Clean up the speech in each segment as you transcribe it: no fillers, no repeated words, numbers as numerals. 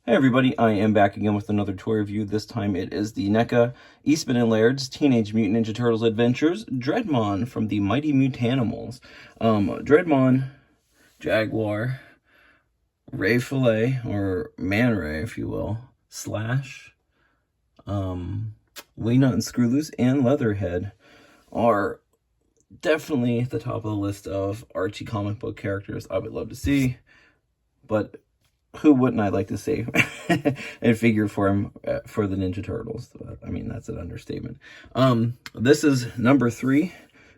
Hey everybody, I am back again with another toy review. This time it is the Neca Eastman and Laird's Teenage Mutant Ninja Turtles Adventures Dreadmon from the Mighty Mutanimals. Dreadmon, Jaguar, Ray Fillet, or Man Ray if you will, Slash, Wingnut and Screwloose, and Leatherhead are definitely at the top of the list of Archie comic book characters I would love to see, but who wouldn't I like to see in figure form for the Ninja Turtles? I mean, that's an understatement. This is number 3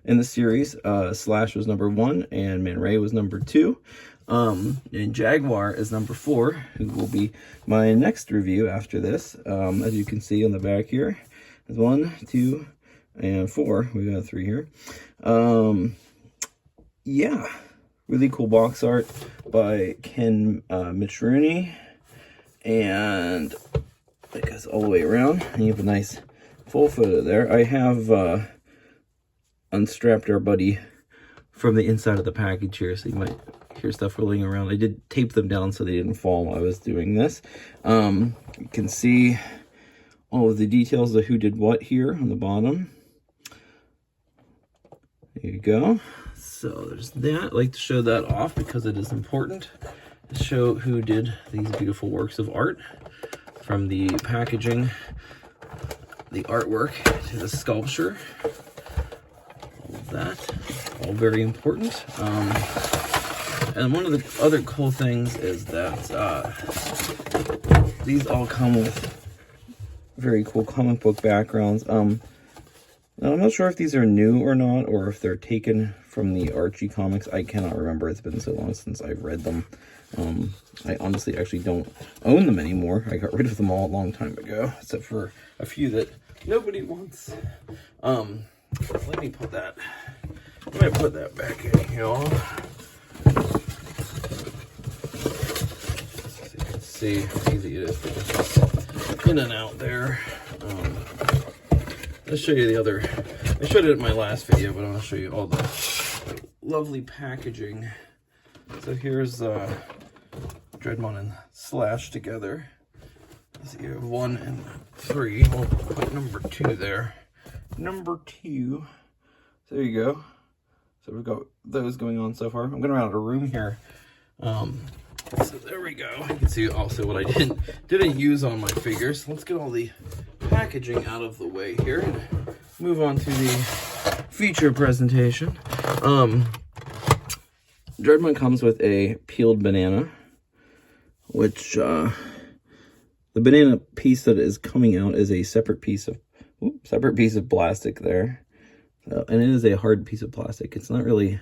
in the series. Slash was number 1, and Man Ray was number 2. And Jaguar is number 4, who will be my next review after this. As you can see on the back here, there's 1, 2, and 4. We got 3 here. Yeah. Really cool box art by Ken Michiruni, and it goes all the way around. And you have a nice full photo there. I have unstrapped our buddy from the inside of the package here, so you might hear stuff rolling around. I did tape them down so they didn't fall while I was doing this. You can see all of the details of who did what here on the bottom. There you go. So there's that. I like to show that off because it is important to show who did these beautiful works of art, from the packaging, the artwork, to the sculpture. All of that, all very important. And one of the other cool things is that these all come with very cool comic book backgrounds. Now, I'm not sure if these are new or not, or if they're taken from the Archie comics. I cannot remember. It's been so long since I've read them. I honestly actually don't own them anymore. I got rid of them all a long time ago, except for a few that nobody wants. Let me put that. I'm gonna put that back in here. So you can see how easy it is to get in and out there. Let's show you the other. I showed it in my last video, but I'm going to show you all the lovely packaging. So here's Dreadmon and Slash together. So you have 1 and 3. We'll put number 2 there. Number 2. So there you go. So we've got those going on so far. I'm going around a room here. So there we go. You can see also what I didn't use on my figures. Let's get all the packaging out of the way here and move on to the feature presentation. Dreadmon comes with a peeled banana, which the banana piece that is coming out is a separate piece of plastic there, and it is a hard piece of plastic. It's not really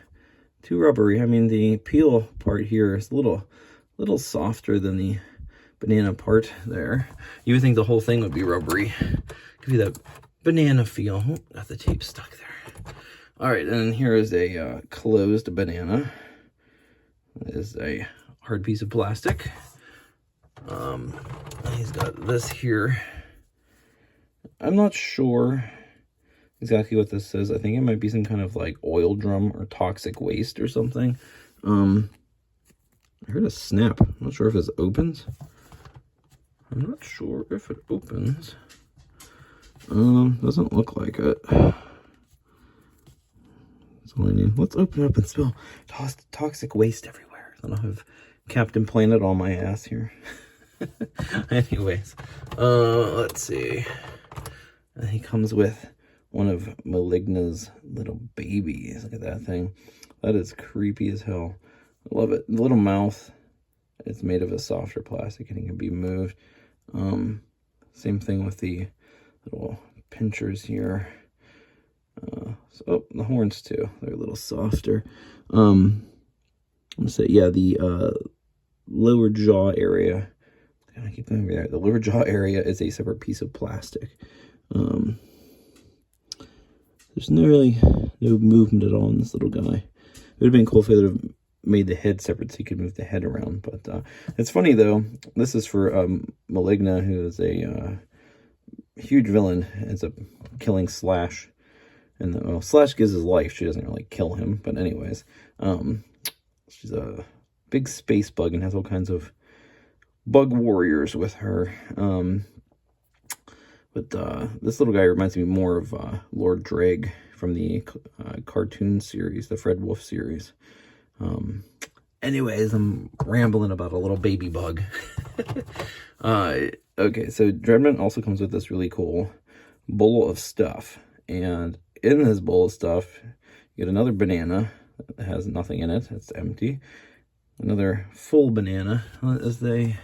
too rubbery. I mean, the peel part here is a little softer than the banana part there. You would think the whole thing would be rubbery. Give you that banana feel. Oh, got the tape stuck there. All right, and here is a closed banana. It is a hard piece of plastic. He's got this here. I'm not sure exactly what this says. I think it might be some kind of like oil drum or toxic waste or something. I heard a snap. I'm not sure if this opens. I'm not sure if it opens. Doesn't look like it. That's all I need. Let's open it up and spill toxic waste everywhere. I don't have Captain Planet on my ass here. Anyways, let's see. And he comes with one of Maligna's little babies. Look at that thing. That is creepy as hell. I love it. The little mouth. It's made of a softer plastic and it can be moved. Same thing with the little pinchers here. The horns too. They're a little softer. I'm gonna say, yeah, the lower jaw area. I keep going over there. The lower jaw area is a separate piece of plastic. There's no movement at all in this little guy. It would have been cool if they would have made the head separate so you could move the head around. But it's funny though. This is for Maligna, who is a huge villain. Ends up killing Slash, and Slash gives his life. She doesn't really kill him, but anyways, she's a big space bug and has all kinds of bug warriors with her. But this little guy reminds me more of Lord Dreg from the cartoon series, the Fred Wolf series. Anyways, I'm rambling about a little baby bug. Okay, so Dreadmon also comes with this really cool bowl of stuff. And in this bowl of stuff, you get another banana that has nothing in it. It's empty. Another full banana. Let's see.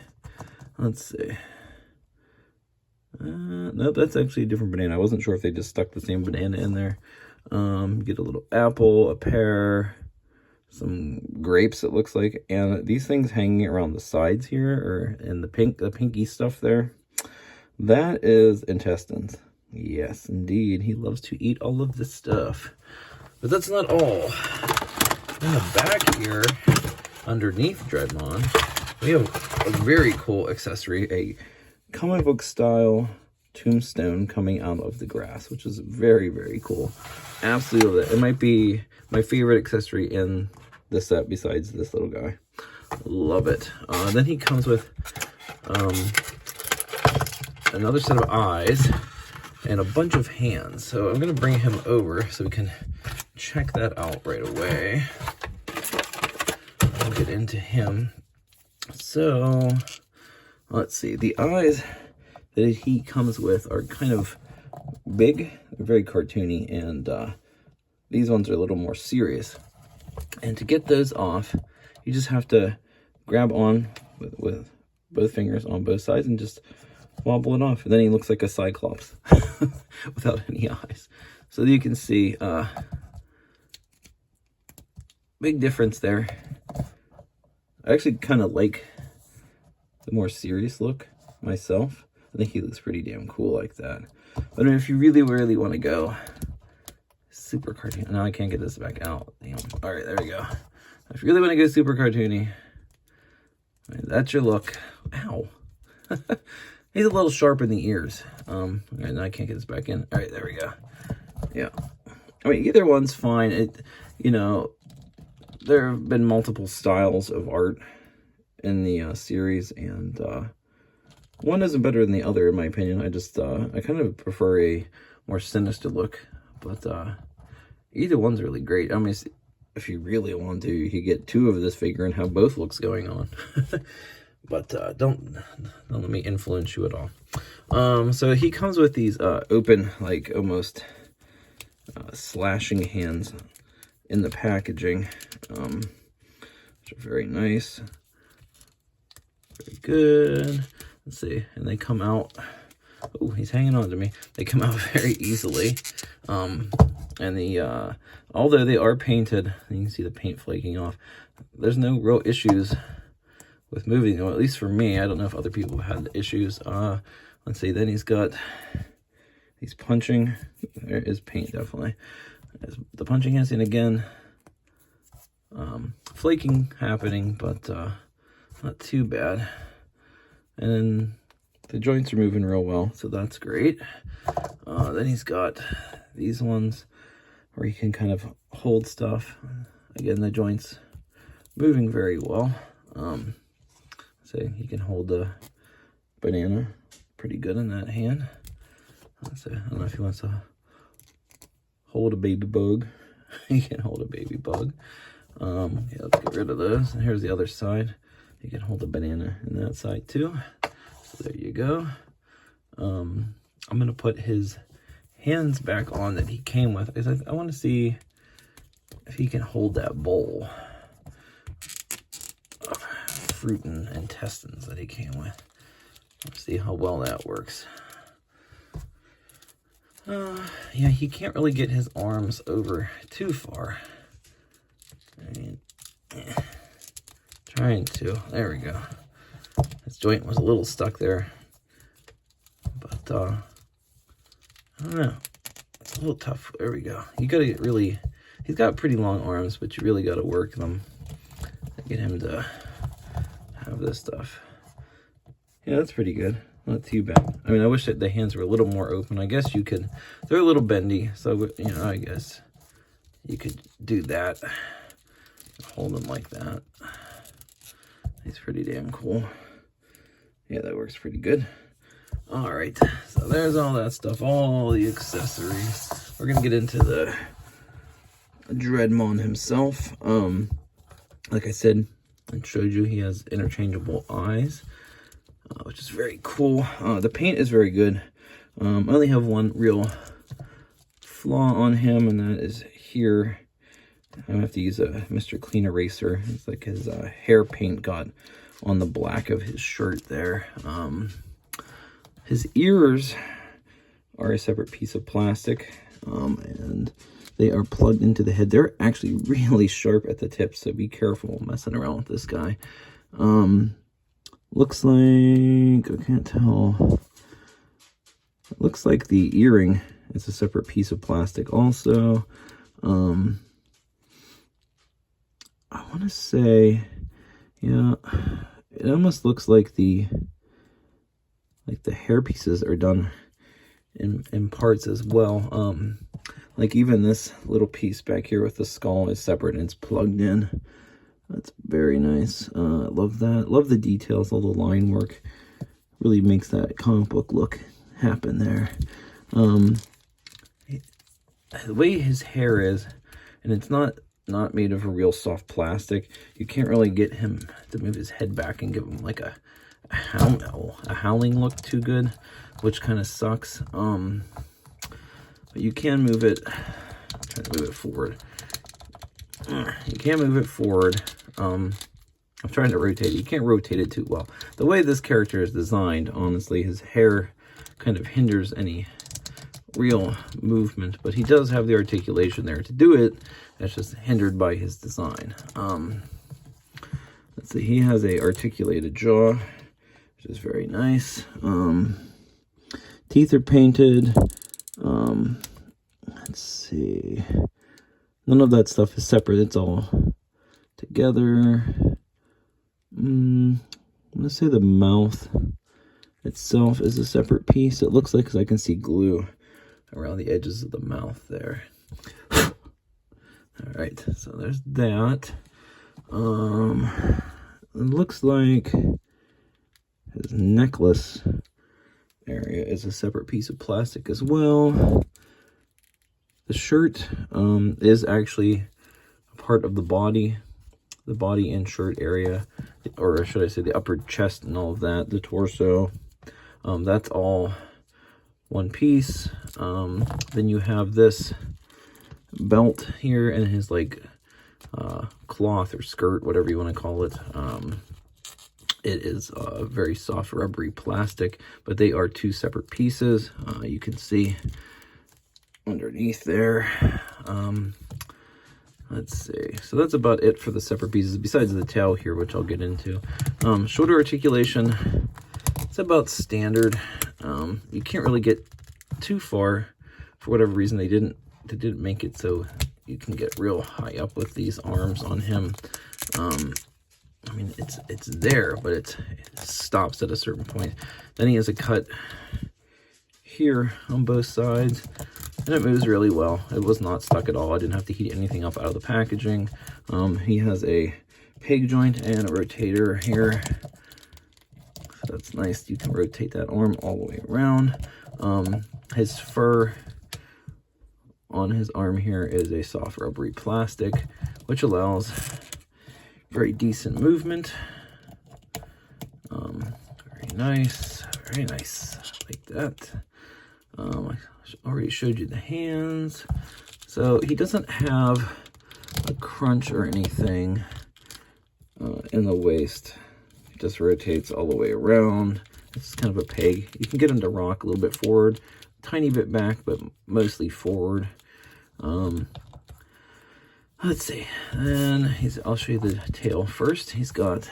Nope, that's actually a different banana. I wasn't sure if they just stuck the same banana in there. Get a little apple, a pear, some grapes, it looks like, and these things hanging around the sides here, or in the pinky stuff there, that is intestines. Yes, indeed. He loves to eat all of this stuff. But that's not all. In the back here, underneath Dreadmon, we have a very cool accessory, a comic book style tombstone coming out of the grass, which is very, very cool. Absolutely love it. It might be my favorite accessory in the set besides this little guy. Love it. Then he comes with another set of eyes and a bunch of hands. So I'm going to bring him over so we can check that out right away. I'll get into him. So let's see. The eyes that he comes with are kind of big, very cartoony, and these ones are a little more serious. And to get those off, you just have to grab on with both fingers on both sides and just wobble it off. And then he looks like a cyclops without any eyes. So you can see big difference there. I actually kind of like the more serious look myself. I think he looks pretty damn cool like that. But if you really, really want to go super cartoony. Now I can't get this back out. Damn. All right, there we go. If you really want to go super cartoony, that's your look. Ow. He's a little sharp in the ears. All right, now I can't get this back in. All right, there we go. Yeah. I mean, either one's fine. You know, there have been multiple styles of art in the series, and one isn't better than the other, in my opinion. I kind of prefer a more sinister look, but either one's really great. I mean, if you really want to, you could get two of this figure and have both looks going on. But don't let me influence you at all. So he comes with these open, like almost slashing hands in the packaging, which are very nice. Very good. Let's see, and they come out. Oh, he's hanging on to me. They come out very easily. And the although they are painted, you can see the paint flaking off. There's no real issues with moving them, at least for me. I don't know if other people have had issues. Let's see. Then he's punching. There is paint, definitely. There's the punching hands, and again, flaking happening, but not too bad. And then the joints are moving real well, so that's great. Then he's got these ones where you can kind of hold stuff. Again, the joints moving very well. So he can hold the banana pretty good in that hand. Let's see, I don't know if he wants to hold a baby bug. He can hold a baby bug. Yeah, let's get rid of those. And here's the other side. You can hold a banana in that side too. So there you go. I'm gonna put his hands back on that he came with, because I want to see if he can hold that bowl of fruit and intestines that he came with. Let's see how well that works. Yeah, he can't really get his arms over too far. I mean, trying to. There we go. His joint was a little stuck there, but I don't know. It's a little tough. There we go. You gotta get really. He's got pretty long arms, but you really gotta work them to get him to have this stuff. Yeah, that's pretty good. Not too bad. I mean, I wish that the hands were a little more open. I guess you could. They're a little bendy, so you know. I guess you could do that. Hold them like that. He's pretty damn cool. Yeah, that works pretty good. All right, so there's all that stuff, all the accessories. We're gonna get into the Dreadmon himself. Like I said, I showed you, he has interchangeable eyes, which is very cool. The paint is very good. I only have one real flaw on him, and that is here. I have to use a Mr. Clean Eraser. It's like his hair paint got on the black of his shirt there. His ears are a separate piece of plastic, and they are plugged into the head. They're actually really sharp at the tips, so be careful messing around with this guy. Looks like, I can't tell. It looks like the earring is a separate piece of plastic also. I want to say, yeah, it almost looks like the hair pieces are done in parts as well. Like even this little piece back here with the skull is separate and it's plugged in. That's very nice. I love that. Love the details, all the line work. Really makes that comic book look happen there. The way his hair is, and it's not made of a real soft plastic, you can't really get him to move his head back and give him like a howling look too good, which kind of sucks. But you can move it. I'm trying to move it forward. You can move it forward. I'm trying to rotate it. You can't rotate it too well. The way this character is designed, honestly, his hair kind of hinders any real movement, but he does have the articulation there to do it. That's just hindered by his design. Let's see, he has a articulated jaw, which is very nice. Teeth are painted. Let's see. None of that stuff is separate. It's all together. I'm going to say the mouth itself is a separate piece. It looks like, because I can see glue around the edges of the mouth there. All right, so there's that. It looks like his necklace area is a separate piece of plastic as well. The shirt is actually a part of the body and shirt area, or should I say the upper chest and all of that, the torso. That's all one piece. Then you have this belt here and his like cloth or skirt, whatever you want to call it. It is very soft rubbery plastic, but they are two separate pieces. You can see underneath there. Let's see, so that's about it for the separate pieces besides the tail here, which I'll get into. Shoulder articulation, it's about standard. You can't really get too far. For whatever reason, they didn't make it so you can get real high up with these arms on him. I mean, it's there, but it stops at a certain point. Then he has a cut here on both sides, and it moves really well. It was not stuck at all. I didn't have to heat anything up out of the packaging. He has a peg joint and a rotator here. So that's nice. You can rotate that arm all the way around. His fur on his arm here is a soft rubbery plastic, which allows very decent movement. Very nice, like that. I already showed you the hands. So he doesn't have a crunch or anything in the waist. It just rotates all the way around. It's kind of a peg. You can get him to rock a little bit forward, tiny bit back, but mostly forward. Let's see. And I'll show you the tail first. He's got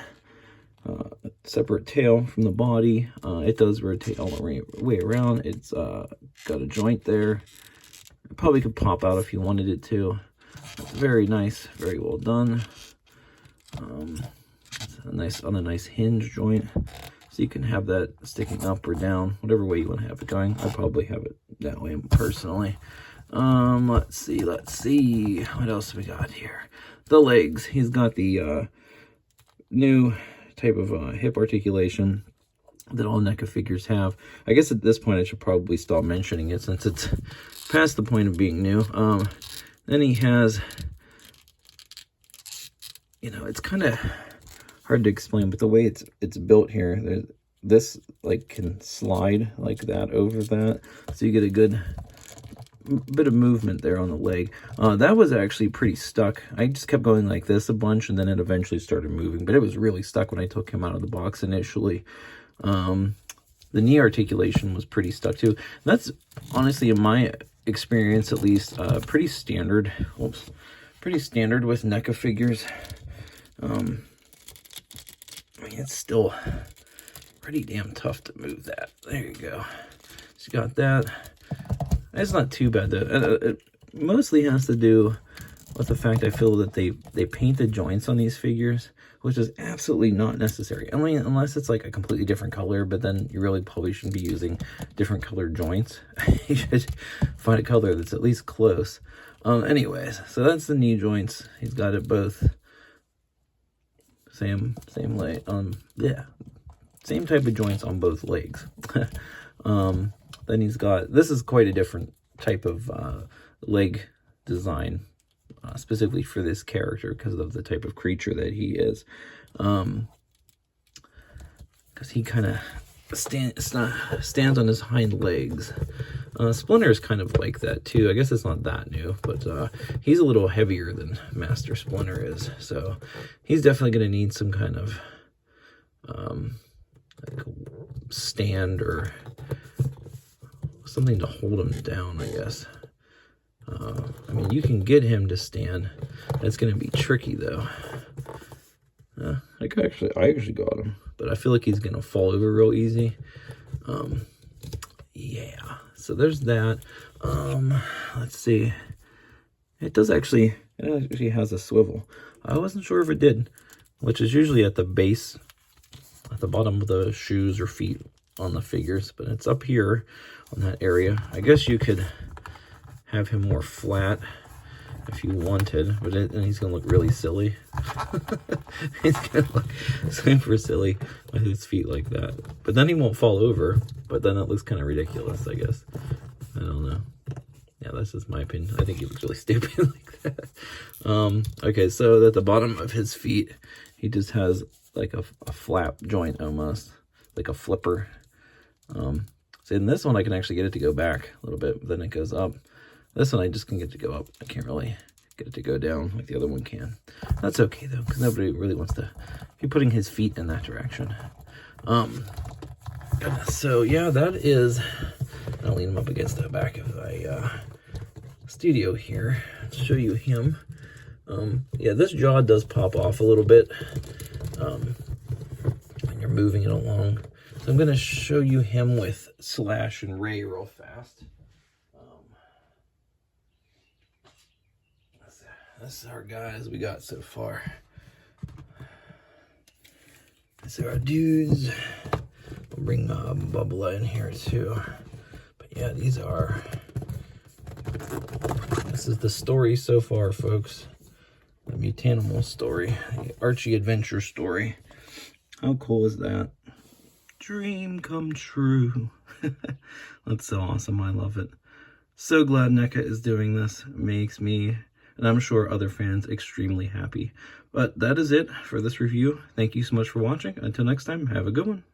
a separate tail from the body. It does rotate all the way around. It's got a joint there. It probably could pop out if you wanted it to. It's very nice, very well done. It's on a nice hinge joint, so you can have that sticking up or down, whatever way you want to have it going. I probably have it that way personally. Let's see. What else we got here? The legs. He's got the new type of hip articulation. that all NECA figures have. I guess at this point I should probably stop mentioning it since it's past the point of being new. Then he has, you know, it's kind of hard to explain, but the way it's built here, this like can slide like that over that, so you get a good bit of movement there on the leg. That was actually pretty stuck. I just kept going like this a bunch, and then it eventually started moving, but it was really stuck when I took him out of the box initially. The knee articulation was pretty stuck too. That's honestly, in my experience at least, pretty standard. Oops, pretty standard with NECA figures. I mean, it's still pretty damn tough to move that. There you go. So you got that. It's not too bad though. It mostly has to do with the fact I feel that they paint the joints on these figures, which is absolutely not necessary. I mean, unless it's like a completely different color, but then you really probably shouldn't be using different colored joints. You should find a color that's at least close. Anyways, so that's the knee joints. He's got it both. Same leg. Yeah, same type of joints on both legs. Then he's got, this is quite a different type of leg design, specifically for this character because of the type of creature that he is. Because he kind of stands on his hind legs. Splinter is kind of like that too. I guess it's not that new, but he's a little heavier than Master Splinter is, so he's definitely going to need some kind of like stand or something to hold him down, I guess. I mean, you can get him to stand. That's going to be tricky, though. I actually got him, but I feel like he's going to fall over real easy. Yeah, so there's that. Let's see. It actually has a swivel. I wasn't sure if it did, which is usually at the base, at the bottom of the shoes or feet on the figures, but it's up here on that area. I guess you could have him more flat if you wanted, but then he's gonna look really silly. He's gonna look super silly with his feet like that, but then he won't fall over, but then it looks kind of ridiculous, I guess. I don't know. Yeah, that's just my opinion. I think he looks really stupid like that. Okay, so at the bottom of his feet, he just has like a flap joint almost, like a flipper. So in this one, I can actually get it to go back a little bit, but then it goes up. This one, I just can get it to go up. I can't really get it to go down like the other one can. That's okay, though, because nobody really wants to be putting his feet in that direction. So, yeah, that is... I'll lean him up against the back of the studio here to show you him. Yeah, this jaw does pop off a little bit when you're moving it along. So I'm going to show you him with Slash and Ray real fast. This is our guys we got so far. These are our dudes. We'll bring Bubba in here too. But yeah, this is the story so far, folks. The Mutanimal story. The Archie adventure story. How cool is that? Dream come true. That's so awesome. I love it. So glad NECA is doing this. It makes me, and I'm sure other fans, extremely happy. But that is it for this review. Thank you so much for watching. Until next time, have a good one.